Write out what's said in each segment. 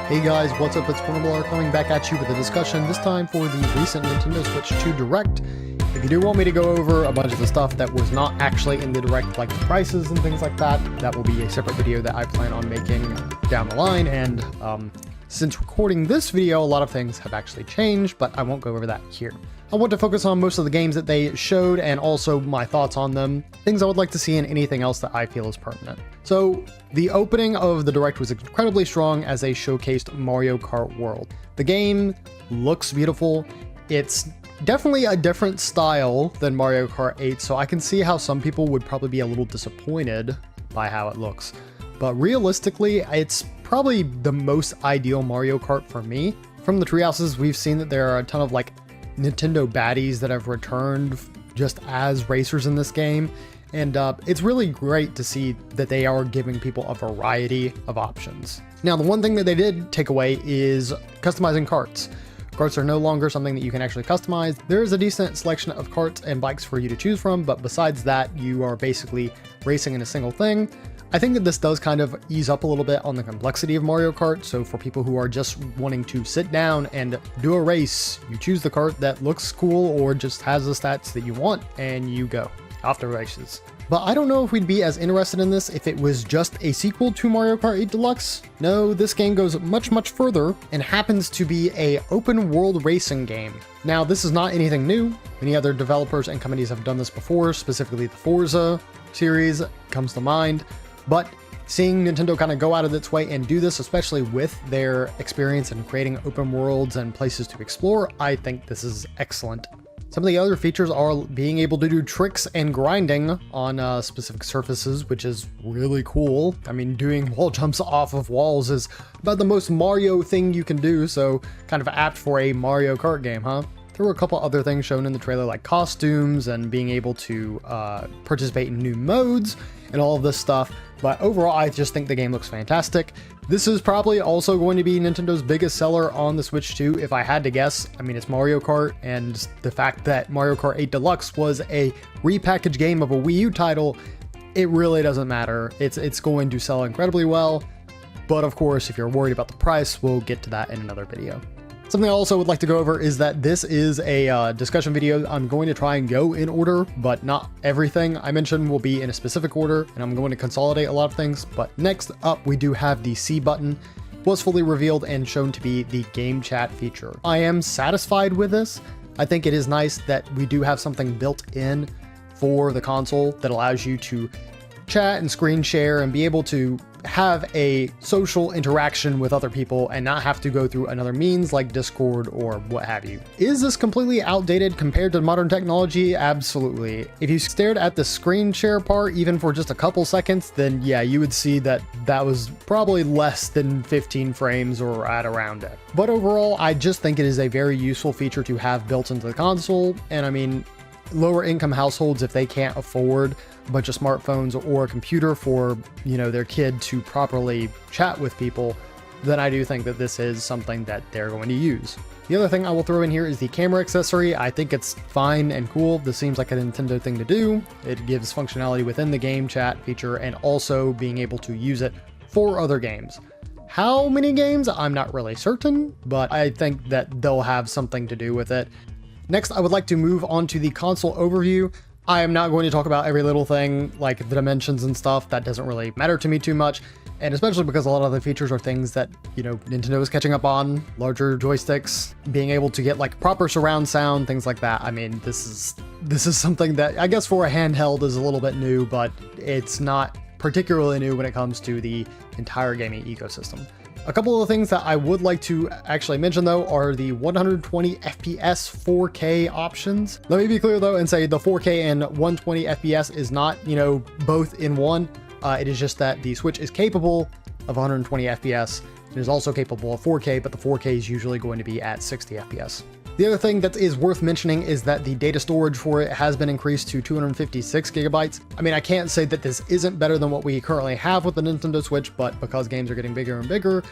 Hey guys, what's up? It's Portable coming back at you with a discussion, this time for the recent Nintendo Switch 2 Direct. If you do want me to go over a bunch of the stuff that was not actually in the Direct, like the prices and things like that, that will be a separate video that I plan on making down the line. And since recording this video, a lot of things have actually changed, but I won't go over that here. I want to focus on most of the games that they showed and also my thoughts on them, things I would like to see, and anything else that I feel is pertinent. So the opening of the Direct was incredibly strong as they showcased Mario Kart World. The game looks beautiful. It's definitely a different style than Mario Kart 8, so I can see how some people would probably be a little disappointed by how it looks. But realistically, it's probably the most ideal Mario Kart for me. From the treehouses, we've seen that there are a ton of like Nintendo baddies that have returned just as racers in this game, and it's really great to see that they are giving people a variety of options. Now, the one thing that they did take away is customizing karts. Karts are no longer something that you can actually customize. There is a decent selection of karts and bikes for you to choose from, but besides that, you are basically racing in a single thing. I think that this does kind of ease up a little bit on the complexity of Mario Kart, so for people who are just wanting to sit down and do a race, you choose the kart that looks cool or just has the stats that you want, and you go off to races. But I don't know if we'd be as interested in this if it was just a sequel to Mario Kart 8 Deluxe. No, this game goes much further and happens to be a open world racing game. Now, this is not anything new. Many other developers and companies have done this before, specifically the Forza series comes to mind. But seeing Nintendo kind of go out of its way and do this, especially with their experience in creating open worlds and places to explore, I think this is excellent. Some of the other features are being able to do tricks and grinding on specific surfaces, which is really cool. I mean, doing wall jumps off of walls is about the most Mario thing you can do, so kind of apt for a Mario Kart game, huh? There were a couple other things shown in the trailer, like costumes and being able to participate in new modes and all of this stuff. But overall, I just think the game looks fantastic. This is probably also going to be Nintendo's biggest seller on the Switch 2, if I had to guess. I mean, it's Mario Kart, and the fact that Mario Kart 8 Deluxe was a repackaged game of a Wii U title, it really doesn't matter. It's going to sell incredibly well. But of course, if you're worried about the price, we'll get to that in another video. Something I also would like to go over is that this is a discussion video. I'm going to try and go in order, but not everything I mentioned will be in a specific order, and I'm going to consolidate a lot of things. But next up, we do have the C button. Was fully revealed and shown to be the game chat feature. I am satisfied with this. I think it is nice that we do have something built in for the console that allows you to chat and screen share and be able to have a social interaction with other people and not have to go through another means like Discord or what have you. Is this completely outdated compared to modern technology? Absolutely. If you stared at the screen share part even for just a couple seconds, then yeah, you would see that that was probably less than 15 frames or at around it. But overall, I just think it is a very useful feature to have built into the console. And I mean, lower income households, if they can't afford a bunch of smartphones or a computer for, you know, their kid to properly chat with people, then I do think that this is something that they're going to use. The other thing I will throw in here is the camera accessory. I think it's fine and cool. This seems like a Nintendo thing to do. It gives functionality within the game chat feature and also being able to use it for other games. How many games? I'm not really certain, but I think that they'll have something to do with it. Next, I would like to move on to the console overview. I am not going to talk about every little thing like the dimensions and stuff. That doesn't really matter to me too much. And especially because a lot of the features are things that, you know, Nintendo is catching up on. Larger joysticks, being able to get like proper surround sound, things like that. I mean, this is something that I guess for a handheld is a little bit new, but it's not particularly new when it comes to the entire gaming ecosystem. A couple of the things that I would like to actually mention though are the 120 FPS 4K options. Let me be clear though and say the 4K and 120 FPS is not, you know, both in one. It is just that the Switch is capable of 120 FPS. It is also capable of 4K, but the 4K is usually going to be at 60 FPS. The other thing that is worth mentioning is that the data storage for it has been increased to 256 gigabytes. I mean, I can't say that this isn't better than what we currently have with the Nintendo Switch, but because games are getting bigger and bigger,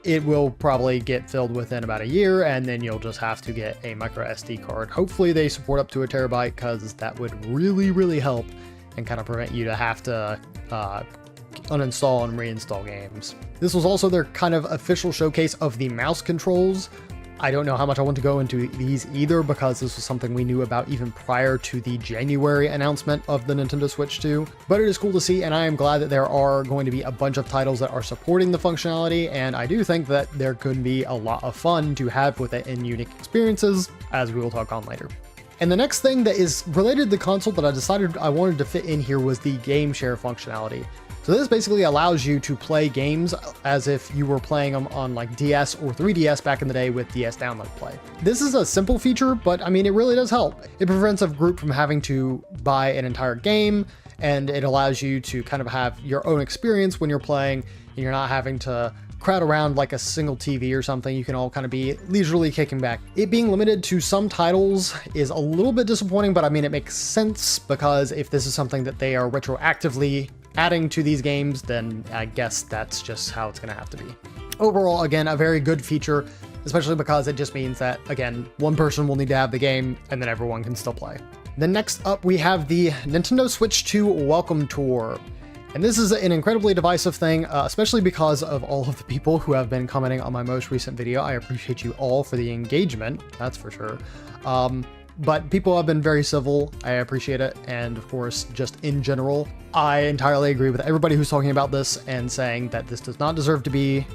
it will probably get filled within about a year, and then you'll just have to get a micro SD card. Hopefully they support up to a terabyte, because that would really help and kind of prevent you to have to uninstall and reinstall games. This was also their kind of official showcase of the mouse controls. I don't know how much I want to go into these either, because this was something we knew about even prior to the January announcement of the Nintendo Switch 2. But it is cool to see, and I am glad that there are going to be a bunch of titles that are supporting the functionality, and I do think that there could be a lot of fun to have with it in unique experiences, as we will talk on later. And the next thing that is related to the console that I decided I wanted to fit in here was the game share functionality. So this basically allows you to play games as if you were playing them on like DS or 3DS back in the day with DS Download Play. This is a simple feature, but I mean, it really does help. It prevents a group from having to buy an entire game, and it allows you to kind of have your own experience when you're playing, and you're not having to crowd around like a single TV or something. You can all kind of be leisurely kicking back. It being limited to some titles is a little bit disappointing, but I mean, it makes sense, because if this is something that they are retroactively adding to these games, then I guess that's just how it's going to have to be. Overall, again, a very good feature, especially because it just means that, again, one person will need to have the game and then everyone can still play. Then next up, we have the Nintendo Switch 2 Welcome Tour. And this is an incredibly divisive thing, especially because of all of the people who have been commenting on my most recent video. I appreciate you all for the engagement, that's for sure. But people have been very civil. I appreciate it. And of course, just in general, I entirely agree with everybody who's talking about this and saying that this does not deserve to be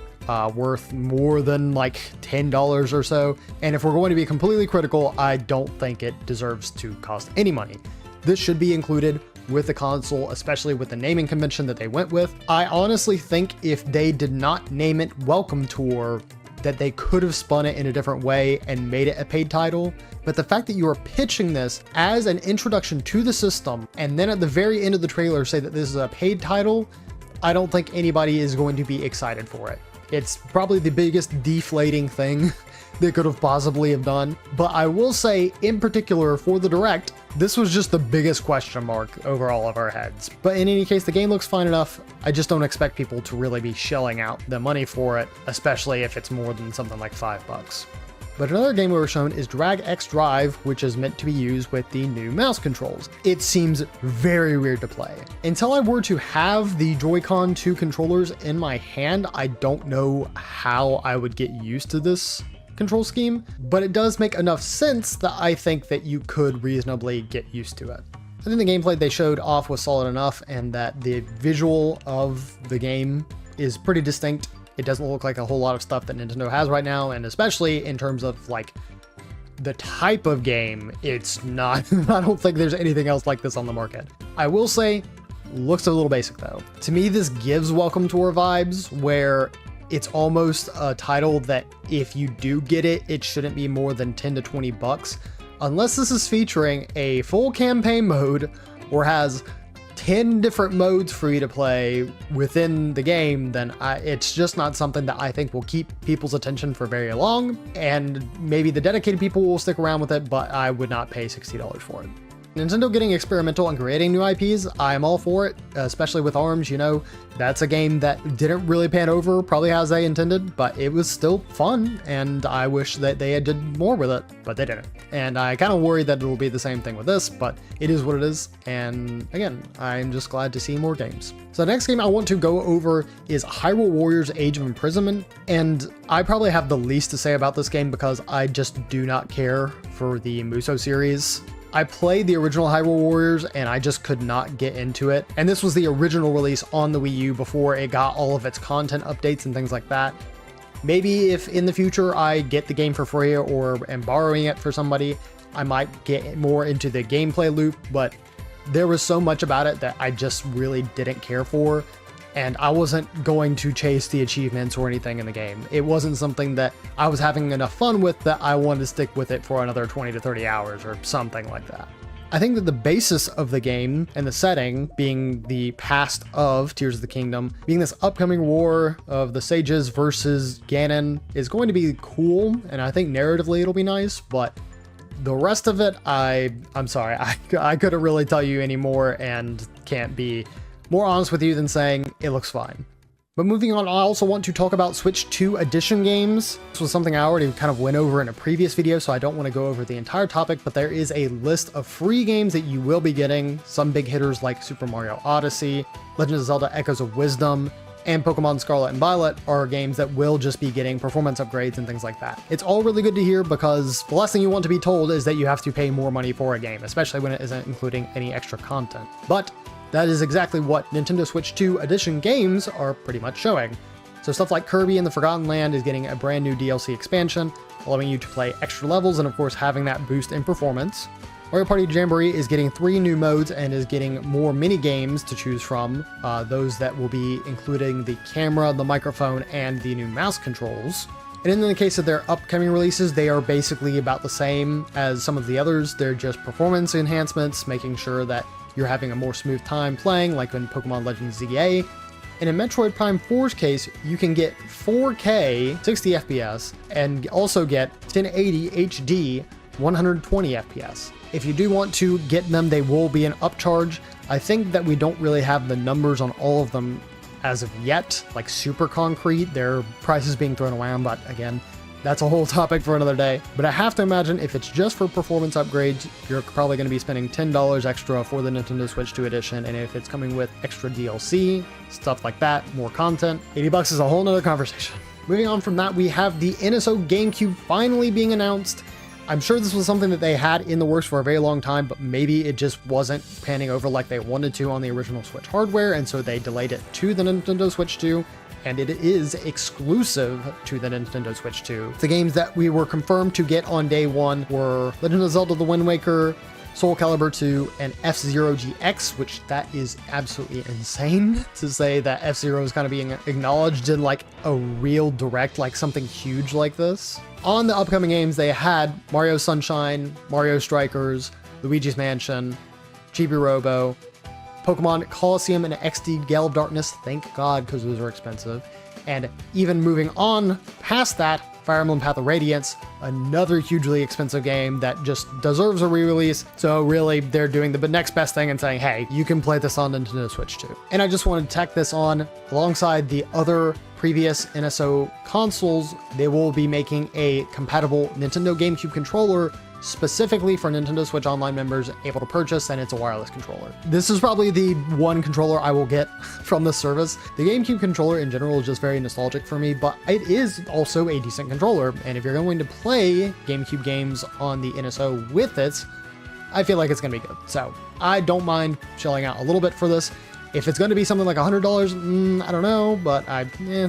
worth more than like $10 or so. And if we're going to be completely critical, I don't think it deserves to cost any money. This should be included with the console, especially with the naming convention that they went with. I honestly think if they did not name it Welcome Tour, that they could have spun it in a different way and made it a paid title. But the fact that you are pitching this as an introduction to the system, and then at the very end of the trailer say that this is a paid title, I don't think anybody is going to be excited for it. It's probably the biggest deflating thing they could have possibly have done. But I will say, in particular for the Direct, this was just the biggest question mark over all of our heads. But in any case, the game looks fine enough. I just don't expect people to really be shelling out the money for it, especially if it's more than something like $5. But another game we were shown is Drag X Drive, which is meant to be used with the new mouse controls. It seems very weird to play. Until I were to have the Joy-Con 2 controllers in my hand, I don't know how I would get used to this control scheme, but it does make enough sense that I think that you could reasonably get used to it. I think the gameplay they showed off was solid enough, and that the visual of the game is pretty distinct. It doesn't look like a whole lot of stuff that Nintendo has right now, and especially in terms of like the type of game, it's not, I don't think there's anything else like this on the market. I will say, looks a little basic though. To me, this gives Welcome Tour vibes, where it's almost a title that if you do get it, it shouldn't be more than 10 to 20 bucks. Unless this is featuring a full campaign mode or has 10 different modes for you to play within the game, then it's just not something that I think will keep people's attention for very long. And maybe the dedicated people will stick around with it, but I would not pay $60 for it. Nintendo getting experimental and creating new IPs, I am all for it, especially with ARMS. You know, that's a game that didn't really pan over, probably as they intended, but it was still fun, and I wish that they had did more with it, but they didn't. And I kind of worry that it will be the same thing with this, but it is what it is, and again, I'm just glad to see more games. So the next game I want to go over is Hyrule Warriors Age of Imprisonment, and I probably have the least to say about this game because I just do not care for the Musou series. I played the original Hyrule Warriors and I just could not get into it. And this was the original release on the Wii U before it got all of its content updates and things like that. Maybe if in the future I get the game for free or am borrowing it for somebody, I might get more into the gameplay loop, but there was so much about it that I just really didn't care for. And I wasn't going to chase the achievements or anything in the game. It wasn't something that I was having enough fun with that I wanted to stick with it for another 20 to 30 hours or something like that. I think that the basis of the game and the setting being the past of Tears of the Kingdom, being this upcoming war of the sages versus Ganon, is going to be cool, and I think narratively it'll be nice, but the rest of it, I'm sorry, I couldn't really tell you anymore and can't be more honest with you than saying it looks fine. But moving on, I also want to talk about Switch 2 Edition games. This was something I already kind of went over in a previous video, so I don't want to go over the entire topic, but there is a list of free games that you will be getting. Some big hitters like Super Mario Odyssey, Legend of Zelda Echoes of Wisdom, and Pokemon Scarlet and Violet are games that will just be getting performance upgrades and things like that. It's all really good to hear because the last thing you want to be told is that you have to pay more money for a game, especially when it isn't including any extra content. But that is exactly what Nintendo Switch 2 Edition games are pretty much showing. So stuff like Kirby and the Forgotten Land is getting a brand new DLC expansion, allowing you to play extra levels and of course having that boost in performance. Mario Party Jamboree is getting 3 new modes and is getting more mini games to choose from, those that will be including the camera, the microphone, and the new mouse controls. And in the case of their upcoming releases, they are basically about the same as some of the others. They're just performance enhancements, making sure that you're having a more smooth time playing, like in Pokemon Legends ZA. And in Metroid Prime 4's case, you can get 4K 60 FPS and also get 1080 HD 120 FPS. If you do want to get them, they will be an upcharge. I think that we don't really have the numbers on all of them as of yet, like super concrete. Their prices being thrown around, but again, that's a whole topic for another day. But I have to imagine if it's just for performance upgrades, you're probably going to be spending $10 extra for the Nintendo Switch 2 Edition. And if it's coming with extra DLC, stuff like that, more content, $80 is a whole nother conversation. Moving on from that, we have the NSO GameCube finally being announced. I'm sure this was something that they had in the works for a very long time, but maybe it just wasn't panning over like they wanted to on the original Switch hardware, and so they delayed it to the Nintendo Switch 2. And it is exclusive to the Nintendo Switch 2. The games that we were confirmed to get on day one were Legend of Zelda The Wind Waker, Soul Calibur 2, and F-Zero GX, which that is absolutely insane to say that F-Zero is kind of being acknowledged in like a real direct, like something huge like this. On the upcoming games, they had Mario Sunshine, Mario Strikers, Luigi's Mansion, Chibi Robo, Pokemon Colosseum and XD Gale of Darkness, thank God, because those are expensive. And even moving on past that, Fire Emblem Path of Radiance, another hugely expensive game that just deserves a re-release. So really, they're doing the next best thing and saying, hey, you can play this on Nintendo Switch 2. And I just wanted to tack this on alongside the other previous NSO consoles. They will be making a compatible Nintendo GameCube controller specifically for Nintendo Switch Online members able to purchase, and it's a wireless controller. This is probably the one controller I will get from this service. The GameCube controller in general is just very nostalgic for me, but it is also a decent controller, and if you're going to play GameCube games on the NSO with it, I feel like it's going to be good. So I don't mind shelling out a little bit for this. If it's going to be something like $100, I don't know, but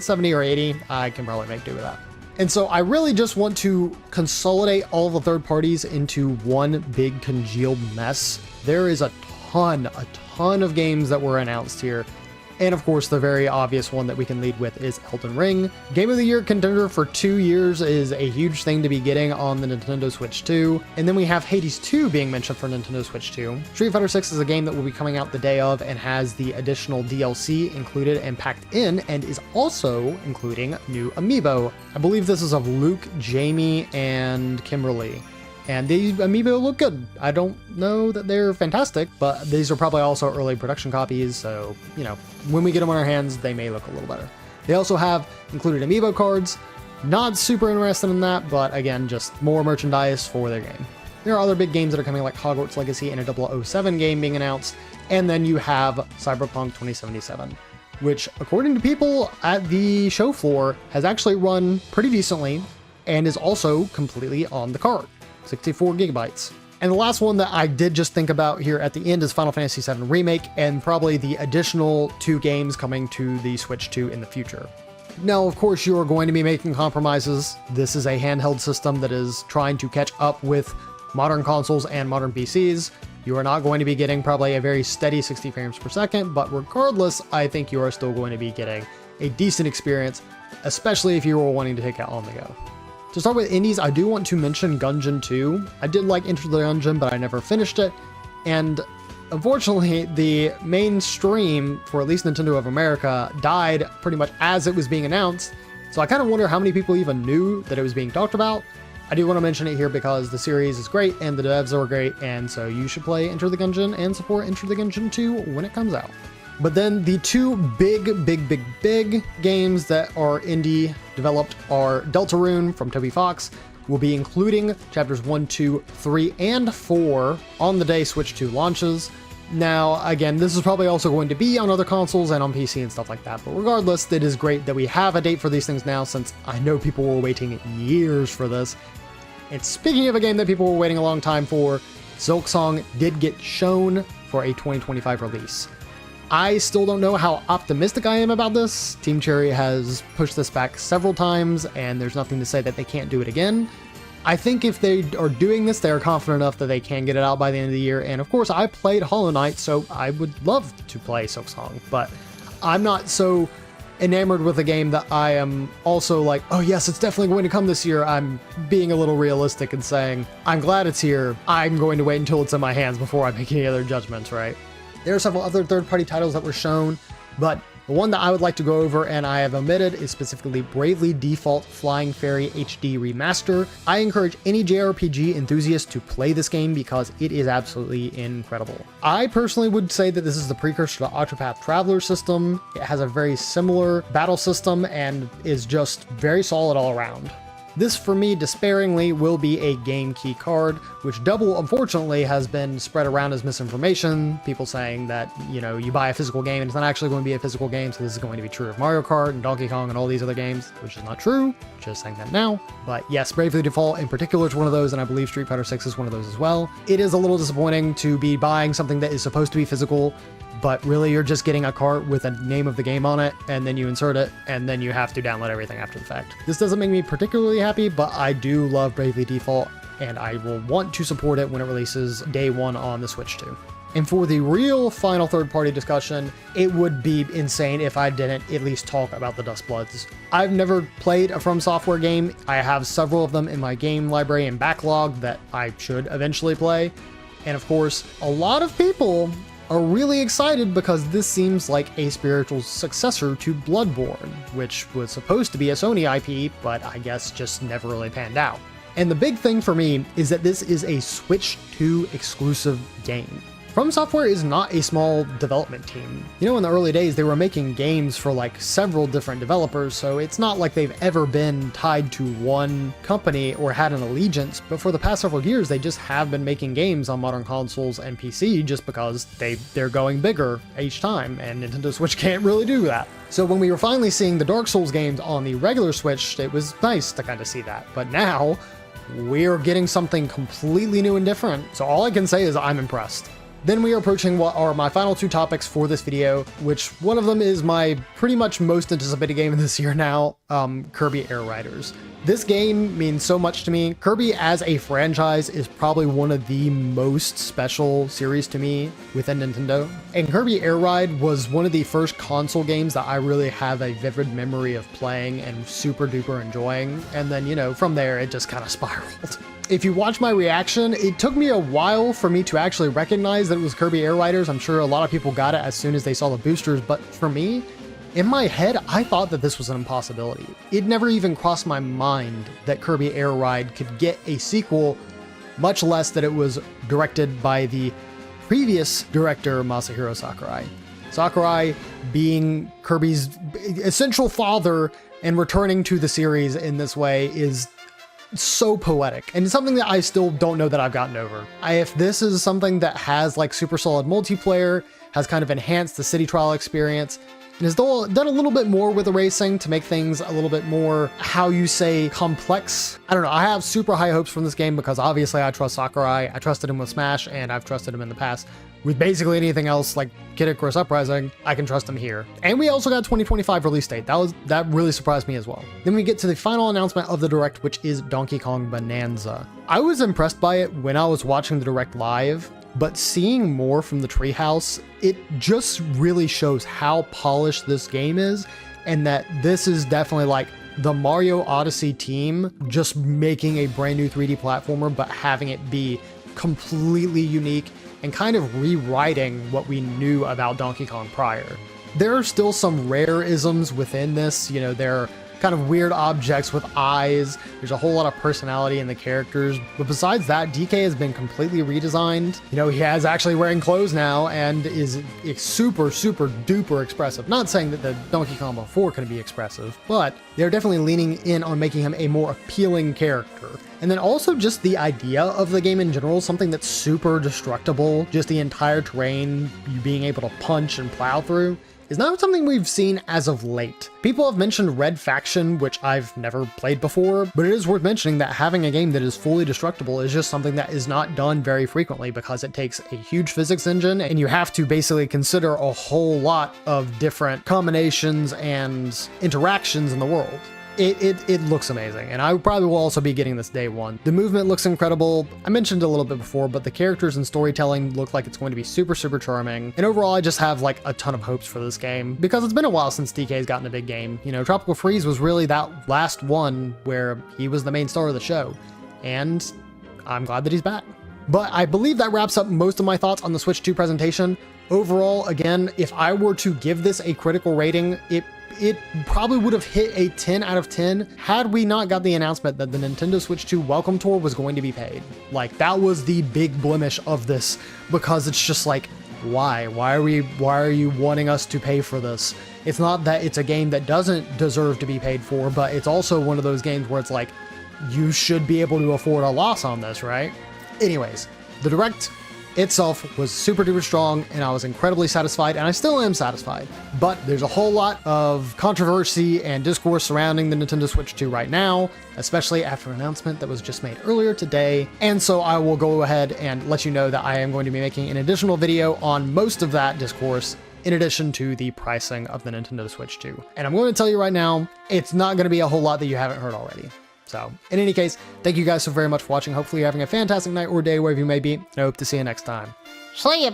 70 or 80, I can probably make do with that. And so I really just want to consolidate all the third parties into one big congealed mess. There is a ton of games that were announced here. And of course, the very obvious one that we can lead with is Elden Ring. Game of the Year contender for 2 years is a huge thing to be getting on the Nintendo Switch 2. And then we have Hades 2 being mentioned for Nintendo Switch 2. Street Fighter 6 is a game that will be coming out the day of and has the additional DLC included and packed in, and is also including new amiibo. I believe this is of Luke, Jamie, and Kimberly. And these amiibo look good. I don't know that they're fantastic, but these are probably also early production copies, so, you know, when we get them on our hands, they may look a little better. They also have included amiibo cards. Not super interested in that, but again, just more merchandise for their game. There are other big games that are coming, like Hogwarts Legacy and a 007 game being announced, and then you have Cyberpunk 2077, which, according to people at the show floor, has actually run pretty decently and is also completely on the cart. 64 gigabytes. And the last one that I did just think about here at the end is Final Fantasy VII Remake, and probably the additional 2 games coming to the Switch 2 in the future. Now, of course, you are going to be making compromises. This is a handheld system that is trying to catch up with modern consoles and modern PCs. You are not going to be getting probably a very steady 60 frames per second, but regardless, I think you are still going to be getting a decent experience, especially if you were wanting to take it on the go. To start with indies, I do want to mention Gungeon 2. I did like Enter the Gungeon, but I never finished it. And unfortunately, the mainstream for at least Nintendo of America died pretty much as it was being announced. So I kind of wonder how many people even knew that it was being talked about. I do want to mention it here because the series is great and the devs are great, and so you should play Enter the Gungeon and support Enter the Gungeon 2 when it comes out. But then the two big games that are indie developed are Deltarune from Toby Fox. Will be including chapters 1, 2, 3, and 4 on the day Switch 2 launches. Now, again, this is probably also going to be on other consoles and on PC and stuff like that, but regardless, it is great that we have a date for these things now, since I know people were waiting years for this. And speaking of a game that people were waiting a long time for, Silksong did get shown for a 2025 release. I still don't know how optimistic I am about this. Team Cherry has pushed this back several times, and there's nothing to say that they can't do it again. I think if they are doing this, they are confident enough that they can get it out by the end of the year. And of course, I played Hollow Knight, so I would love to play Silksong, but I'm not so enamored with the game that I am also like, oh yes, it's definitely going to come this year. I'm being a little realistic and saying, I'm glad it's here. I'm going to wait until it's in my hands before I make any other judgments, right? There are several other third-party titles that were shown, but the one that I would like to go over and I have omitted is specifically Bravely Default Flying Fairy HD Remaster. I encourage any JRPG enthusiast to play this game because it is absolutely incredible. I personally would say that this is the precursor to Octopath Traveler system. It has a very similar battle system and is just very solid all around. This, for me, despairingly, will be a game key card, which Double, unfortunately, has been spread around as misinformation. People saying that, you know, you buy a physical game and it's not actually going to be a physical game, so this is going to be true of Mario Kart and Donkey Kong and all these other games, which is not true. Just saying that now. But yes, Bravely Default in particular is one of those, and I believe Street Fighter 6 is one of those as well. It is a little disappointing to be buying something that is supposed to be physical, but really you're just getting a cart with a name of the game on it, and then you insert it, and then you have to download everything after the fact. This doesn't make me particularly happy, but I do love Bravely Default, and I will want to support it when it releases day one on the Switch 2. And for the real final third-party discussion, it would be insane if I didn't at least talk about the Dustbloods. I've never played a From Software game. I have several of them in my game library and backlog that I should eventually play. And of course, a lot of people are really excited because this seems like a spiritual successor to Bloodborne, which was supposed to be a Sony IP, but I guess just never really panned out. And the big thing for me is that this is a Switch 2 exclusive game. From Software is not a small development team. You know, in the early days, they were making games for like several different developers, so it's not like they've ever been tied to one company or had an allegiance, but for the past several years, they just have been making games on modern consoles and PC just because they're going bigger each time, and Nintendo Switch can't really do that. So when we were finally seeing the Dark Souls games on the regular Switch, it was nice to kind of see that. But now, we're getting something completely new and different, so all I can say is I'm impressed. Then we are approaching what are my final two topics for this video, which one of them is my pretty much most anticipated game of this year now, Kirby Air Riders. This game means so much to me. Kirby as a franchise is probably one of the most special series to me within Nintendo. And Kirby Air Ride was one of the first console games that I really have a vivid memory of playing and super duper enjoying. And then, you know, from there it just kind of spiraled. If you watch my reaction, it took me a while for me to actually recognize that it was Kirby Air Riders. I'm sure a lot of people got it as soon as they saw the boosters, but for me, in my head, I thought that this was an impossibility. It never even crossed my mind that Kirby Air Ride could get a sequel, much less that it was directed by the previous director, Masahiro Sakurai. Sakurai being Kirby's essential father and returning to the series in this way is so poetic, and it's something that I still don't know that I've gotten over. If this is something that has like super solid multiplayer, has kind of enhanced the city trial experience, and has done a little bit more with the racing to make things a little bit more, how you say, complex. I don't know, I have super high hopes from this game because obviously I trust Sakurai, I trusted him with Smash, and I've trusted him in the past. With basically anything else like Kid Icarus Uprising, I can trust him here. And we also got 2025 release date. That really surprised me as well. Then we get to the final announcement of the Direct, which is Donkey Kong Bonanza. I was impressed by it when I was watching the Direct live, but seeing more from the Treehouse, it just really shows how polished this game is, and that this is definitely like the Mario Odyssey team just making a brand new 3D platformer, but having it be completely unique and kind of rewriting what we knew about Donkey Kong prior. There are still some rare isms within this, you know, there kind of weird objects with eyes. There's a whole lot of personality in the characters. But besides that, DK has been completely redesigned. You know, he has actually wearing clothes now and is super, super duper expressive. Not saying that the Donkey Kong before couldn't be expressive, but they're definitely leaning in on making him a more appealing character. And then also just the idea of the game in general, something that's super destructible, just the entire terrain, you being able to punch and plow through, is not something we've seen as of late. People have mentioned Red Faction, which I've never played before, but it is worth mentioning that having a game that is fully destructible is just something that is not done very frequently because it takes a huge physics engine and you have to basically consider a whole lot of different combinations and interactions in the world. It looks amazing, and I probably will also be getting this day one. The movement looks incredible. I mentioned a little bit before, but the characters and storytelling look like it's going to be super, super charming. And overall, I just have like a ton of hopes for this game because it's been a while since DK's gotten a big game. You know, Tropical Freeze was really that last one where he was the main star of the show, and I'm glad that he's back. But I believe that wraps up most of my thoughts on the Switch 2 presentation. Overall, again, if I were to give this a critical rating, it probably would have hit a 10 out of 10 had we not got the announcement that the Nintendo Switch 2 Welcome Tour was going to be paid. Like, that was the big blemish of this, because it's just like, why? Why are you wanting us to pay for this? It's not that it's a game that doesn't deserve to be paid for, but it's also one of those games where it's like, you should be able to afford a loss on this, right? Anyways, the Direct itself was super duper strong, and I was incredibly satisfied, and I still am satisfied. But there's a whole lot of controversy and discourse surrounding the Nintendo Switch 2 right now, especially after an announcement that was just made earlier today. And so I will go ahead and let you know that I am going to be making an additional video on most of that discourse, in addition to the pricing of the Nintendo Switch 2. And I'm going to tell you right now, it's not going to be a whole lot that you haven't heard already. So, in any case, thank you guys so very much for watching. Hopefully you're having a fantastic night or day wherever you may be, and I hope to see you next time. See ya.